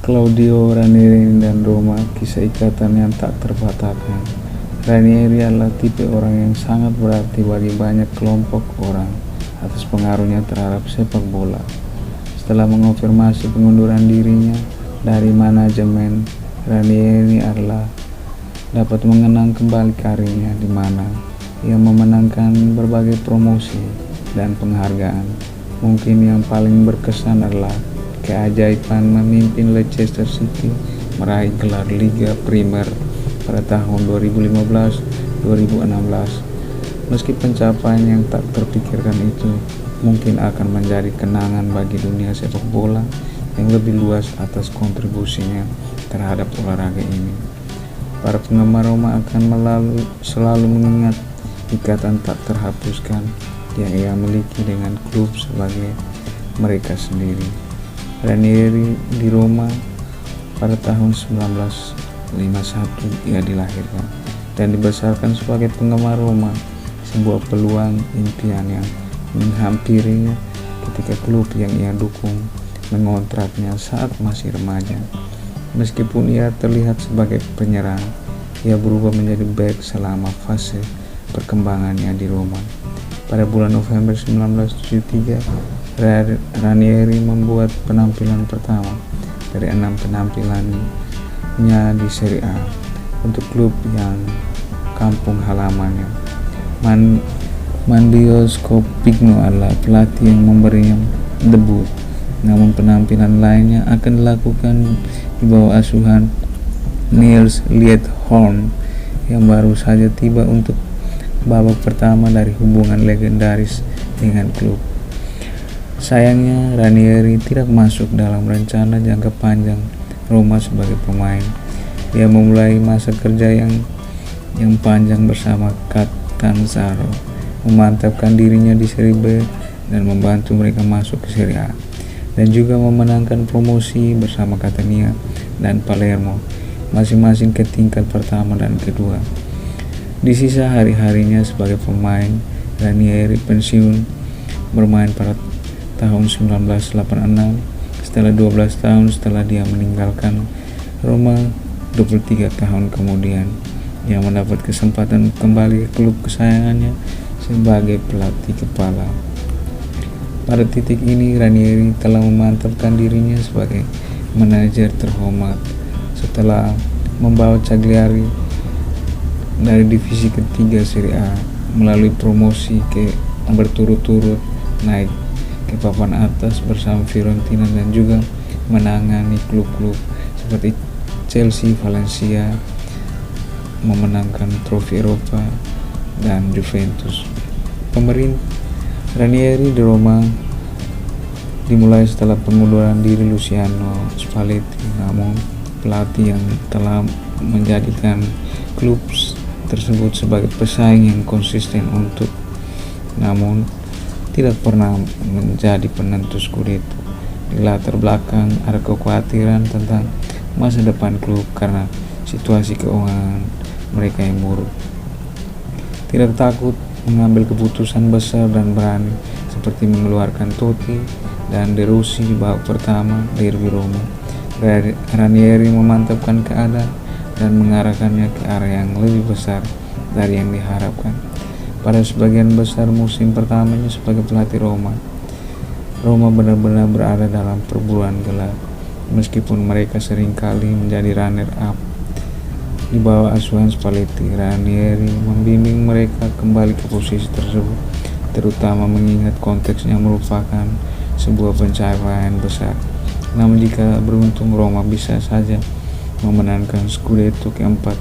Claudio Ranieri dan Roma, kisah ikatan yang tak terbatahkan. Ranieri adalah tipe orang yang sangat berarti bagi banyak kelompok orang atas pengaruhnya terhadap sepak bola. Setelah mengonfirmasi pengunduran dirinya dari manajemen, Ranieri adalah dapat mengenang kembali karirnya di mana ia memenangkan berbagai promosi dan penghargaan. Mungkin yang paling berkesan adalah keajaiban memimpin Leicester City meraih gelar Liga Primer pada tahun 2015-2016. Meski pencapaian yang tak terpikirkan itu mungkin akan menjadi kenangan bagi dunia sepak bola yang lebih luas atas kontribusinya terhadap olahraga ini. Para penggemar Roma akan selalu mengingat ikatan tak terhapuskan yang ia miliki dengan klub sebagai mereka sendiri. Ranieri di Roma pada tahun 1951 ia dilahirkan dan dibesarkan sebagai penggemar Roma, sebuah peluang impian yang menghampirinya ketika klub yang ia dukung mengontraknya saat masih remaja. Meskipun ia terlihat sebagai penyerang, ia berubah menjadi bek selama fase perkembangannya di Roma. Pada bulan November 1973, Ranieri membuat penampilan pertama dari 6 penampilannya di Serie A untuk klub yang kampung halamannya. Manlio Scopigno adalah pelatih yang memberinya debut, namun penampilan lainnya akan dilakukan di bawah asuhan Niels Liedholm yang baru saja tiba untuk babak pertama dari hubungan legendaris dengan klub. Sayangnya, Ranieri tidak masuk dalam rencana jangka panjang Roma sebagai pemain. Dia memulai masa kerja yang panjang bersama Catanzaro, memantapkan dirinya di Serie B dan membantu mereka masuk ke Serie A, dan juga memenangkan promosi bersama Catania dan Palermo, masing-masing ke tingkat pertama dan kedua. Di sisa hari-harinya sebagai pemain, Ranieri pensiun bermain pada tahun 1986 setelah 12 tahun setelah dia meninggalkan Roma. 23 tahun kemudian ia mendapat kesempatan kembali ke klub kesayangannya sebagai pelatih kepala. Pada titik ini, Ranieri telah memantapkan dirinya sebagai manajer terhormat setelah membawa Cagliari dari divisi ketiga Serie A melalui promosi ke berturut-turut naik ke papan atas bersama Fiorentina dan juga menangani klub-klub seperti Chelsea, Valencia, memenangkan trofi Eropa dan Juventus. Ranieri di Roma dimulai setelah pengunduran diri Luciano Spalletti, namun pelatih yang telah menjadikan klub tersebut sebagai pesaing yang konsisten namun tidak pernah menjadi penentu Scudetto. Di latar belakang ada kekhawatiran tentang masa depan klub karena situasi keuangan mereka yang buruk. Tidak takut mengambil keputusan besar dan berani seperti mengeluarkan Totti dan De Rossi di babak pertama derby Roma. Ranieri memantapkan keadaan dan mengarahkannya ke arah yang lebih besar dari yang diharapkan. Pada sebagian besar musim pertamanya sebagai pelatih Roma benar-benar berada dalam perburuan gelar, meskipun mereka seringkali menjadi runner-up. Di bawah asuhan Spalletti, Ranieri membimbing mereka kembali ke posisi tersebut, terutama mengingat konteksnya merupakan sebuah pencapaian besar. Namun jika beruntung, Roma bisa saja memenangkan Scudetto keempat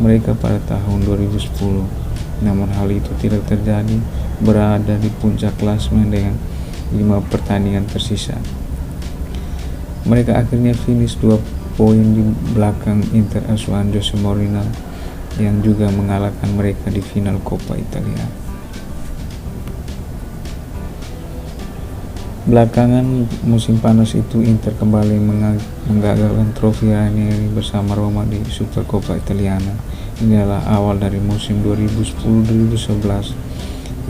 mereka pada tahun 2010. Namun hal itu tidak terjadi, berada di puncak klasemen dengan 5 pertandingan tersisa. Mereka akhirnya finish 2 poin di belakang Inter asuhan Jose Mourinho yang juga mengalahkan mereka di final Coppa Italia. Belakangan musim panas itu, Inter kembali menggagalkan trofi Ranieri bersama Roma di Supercoppa Italiana. Ini adalah awal dari musim 2010-2011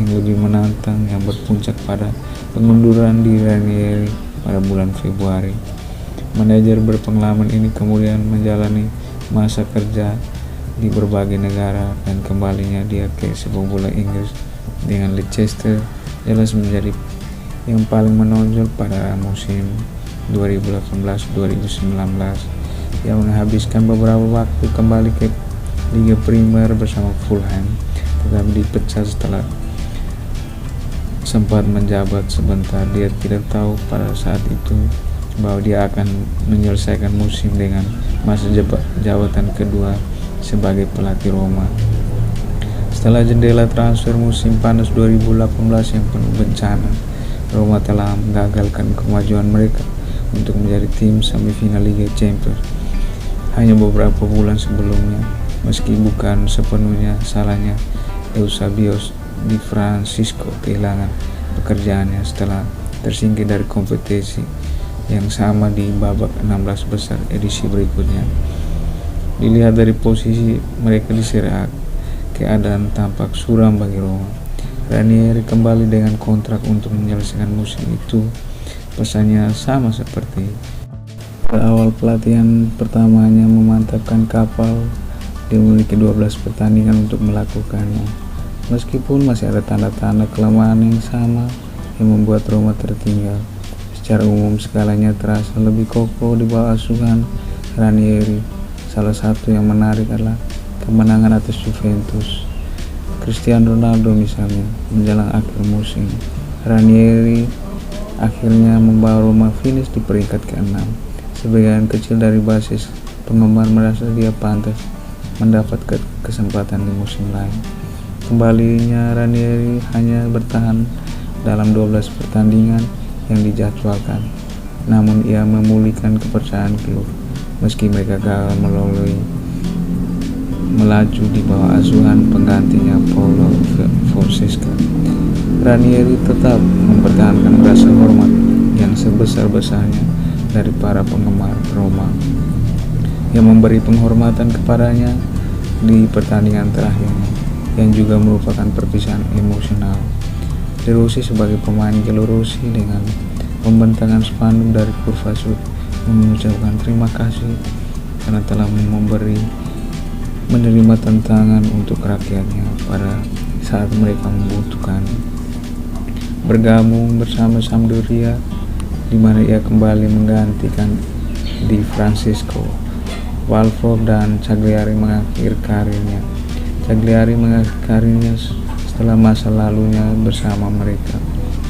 yang lebih menantang, yang berpuncak pada pengunduran diri Ranieri pada bulan Februari. Manajer berpengalaman ini kemudian menjalani masa kerja di berbagai negara dan kembalinya dia ke sepak bola Inggris dengan Leicester jelas menjadi yang paling menonjol pada musim 2018-2019. Ia menghabiskan beberapa waktu kembali ke Liga Primer bersama Fulham, tetapi dipecat setelah sempat menjabat sebentar. Dia tidak tahu pada saat itu bahwa dia akan menyelesaikan musim dengan masa jabatan kedua sebagai pelatih Roma. Setelah jendela transfer musim panas 2018 yang penuh bencana, Roma telah menggagalkan kemajuan mereka untuk menjadi tim semifinal Liga Champions hanya beberapa bulan sebelumnya. Meski bukan sepenuhnya salahnya, Eusebio Di Francesco kehilangan pekerjaannya setelah tersingkir dari kompetisi yang sama di babak 16 besar edisi berikutnya. Dilihat dari posisi mereka di Serie A, keadaan tampak suram bagi Roma. Ranieri kembali dengan kontrak untuk menyelesaikan musim itu. Pesannya sama seperti pada awal pelatihan pertamanya, memantapkan kapal. Dia memiliki 12 pertandingan untuk melakukannya. Meskipun masih ada tanda-tanda kelemahan yang sama yang membuat Roma tertinggal, secara umum skalanya terasa lebih kokoh di bawah asuhan Ranieri. Salah satu yang menarik adalah kemenangan atas Juventus. Cristiano Ronaldo misalnya, menjelang akhir musim, Ranieri akhirnya membawa Roma finish di peringkat ke-6. Sebagian kecil dari basis penggemar merasa dia pantas mendapat kesempatan di musim lain. Kembalinya Ranieri hanya bertahan dalam 12 pertandingan yang dijadwalkan, namun ia memulihkan kepercayaan klub meski mereka gagal melaju di bawah asuhan penggantinya Paulo Fonseca. Ranieri tetap mempertahankan rasa hormat yang sebesar-besarnya dari para penggemar Roma yang memberi penghormatan kepadanya di pertandingan terakhirnya, yang juga merupakan perpisahan emosional. De Rossi sebagai pemain Gelorossi dengan pembentangan spanduk dari kurva sud mengucapkan terima kasih karena telah menerima tantangan untuk rakyatnya pada saat mereka membutuhkan. Bergabung bersama Sampdoria, di mana ia kembali menggantikan Di Francesco. Walford dan Cagliari mengakhiri karirnya. Cagliari mengakhiri karirnya setelah masa lalunya bersama mereka.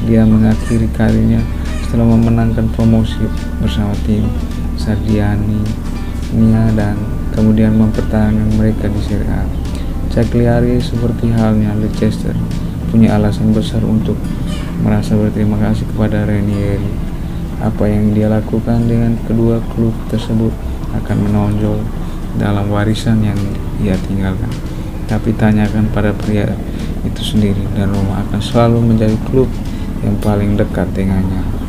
Dia mengakhiri karirnya setelah memenangkan promosi bersama tim Sardinia dan kemudian mempertahankan mereka di Serie A. Cagliari seperti halnya Leicester punya alasan besar untuk merasa berterima kasih kepada Ranieri. Apa yang dia lakukan dengan kedua klub tersebut akan menonjol dalam warisan yang ia tinggalkan. Tapi tanyakan pada pria itu sendiri, dan Roma akan selalu menjadi klub yang paling dekat dengannya.